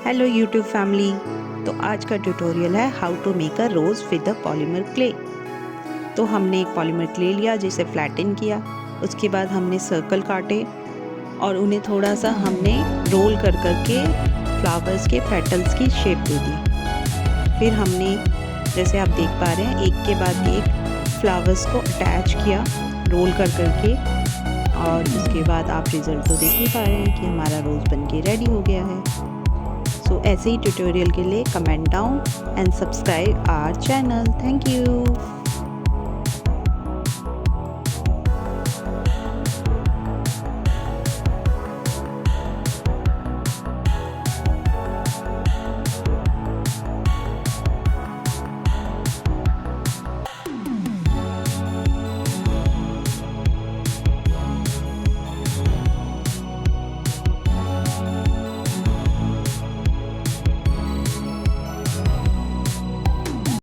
Hello YouTube family. तो आज का ट्यूटोरियल है how to make a rose with a polymer clay. तो हमने एक पॉलीमर क्ले लिया, जिसे फ्लैटन किया। उसके बाद हमने सर्कल काटे और उन्हें थोड़ा सा हमने रोल कर के फ्लावर्स के पेटल्स की शेप दे दी। फिर हमने, जैसे आप देख पा रहे हैं, एक के बाद एक फ्लावर्स को अटैच किया रोल कर के। और उसके बाद आप रिज़ल्ट तो देख ही पा रहे हैं कि हमारा रोज़ बनके रेडी हो गया है। सो ऐसे ही ट्यूटोरियल के लिए comment down and subscribe our channel. Thank you.